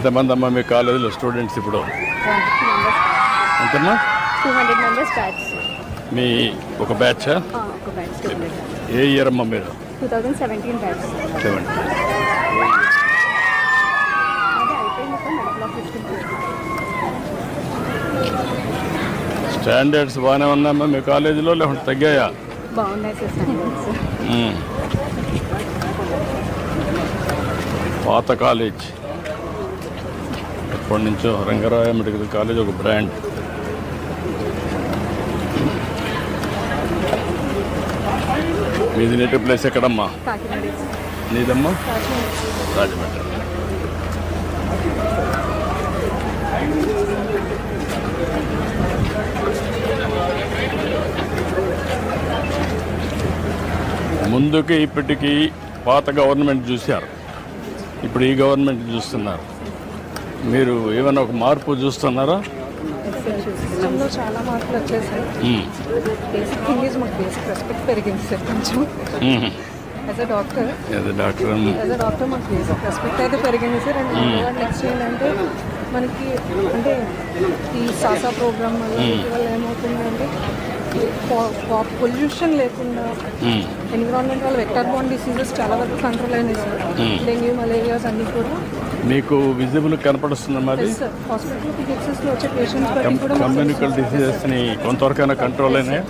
ఎంతమంది అమ్మా మీ కాలేజీలో స్టూడెంట్స్ ఇప్పుడు? ఎంతమ్మా? 200 మెంబర్స్ బ్యాచ్. మీ ఒక బ్యాచా? ఒక బ్యాచ్. ఏ ఇయర్ అమ్మా మీరు? 2017 బ్యాచ్. 70. స్టాండర్డ్స్ బాగానే ఉన్నాయమ్మా మీ కాలేజీలో, లేకుంటే తగ్గాయా? బాగున్నాయి సార్ స్టాండర్డ్స్. పాత కాలేజ్ ఎప్పటి నుంచో రంగరాయ మెడికల్ కాలేజ్ ఒక బ్రాండ్. మీది నేటివ్ ప్లేస్ ఎక్కడమ్మా? నీదమ్మా? రాజమండ్రి. ముందుకి ఇప్పటికీ పాత గవర్నమెంట్ చూశారు, ఇప్పుడు ఈ గవర్నమెంట్ చూస్తున్నారు. మీరు ఏమైనా ఒక మార్పు చూస్తున్నారా? సిస్టంలో చాలా మార్పులు వచ్చేసాయి. బేసిక్ థింగ్ ఈజ్ మాకు బేసిక్ రెస్పెక్ట్ పెరిగింది సార్ కొంచెం. యాజ్ అ డాక్టర్ మాకు బేసిక్ రెస్పెక్ట్ అయితే పెరిగింది సార్. అండ్ నెక్స్ట్ ఏంటంటే మనకి అంటే ఈ సాసా ప్రోగ్రామ్ వల్ల ఏమవుతుందంటే పొల్యూషన్ లేకుండా ఎన్విరాన్మెంట్ వల్ల వెక్టర్ బాండ్ డిసీజెస్ చాలా వరకు కంట్రోల్ అయినాయి సార్. డెంగ్యూ, మలేరియాస్ అన్నీ కూడా మీకు విజిబుల్ కనపడుతుందమ్మా? అది హాస్పిటల్ పిహెచ్సిస్లో వచ్చే పేషెంట్స్ కూడా కమ్యూనికల్ డిసీజెస్ని కొంతవరకైనా కంట్రోల్ అయినాయి.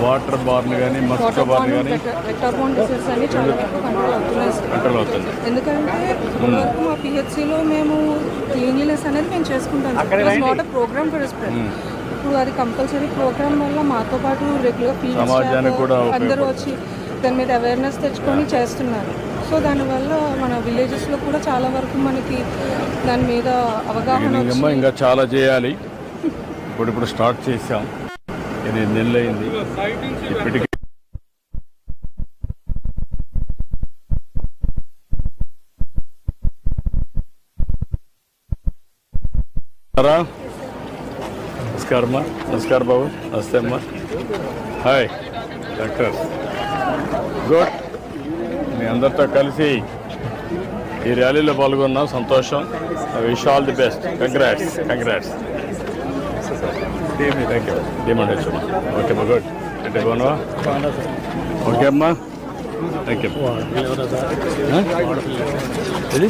వాటర్ బార్న్ కానీ మస్కిటో బార్న్ కానీ వెక్టర్ బాండ్ డిసీజెస్ అన్ని చాలా వరకు కంట్రోల్ అవుతుంది. ఎందుకంటే ఇప్పటివరకు మా పిహెచ్సిలో మేము క్లీన్లీనెస్ అనేది మేము చేసుకుంటాం. Not a program for spread. ఇప్పుడు అది కంపల్సరీ ప్రోగ్రామ్ వల్ల మాతో పాటు రెగ్యులర్ పీహెచ్ అందరూ వచ్చి దాని మీద అవేర్నెస్ తెచ్చుకొని చేస్తున్నారు. సో దానివల్ల మన విలేజెస్లో కూడా చాలా వరకు మనకి దాని మీద అవగాహన. ఇంకా చాలా చేయాలి. ఇప్పుడు స్టార్ట్ చేసాం, 8 నెలలు అయింది. ఇప్పటికీ నమస్కారమ్మా. నమస్కారం బాబు. నమస్తే అమ్మా. Hi doctor. గుడ్. మీ అందరితో కలిసి ఈ ర్యాలీలో పాల్గొన్నాం, సంతోషం. Wish all the best. Congrats. Thank you. Demand వచ్చమ్మా. ఓకే అమ్మా. గుడ్. అంటే బాగున్నావా? ఓకే అమ్మా. Thank you. ఇది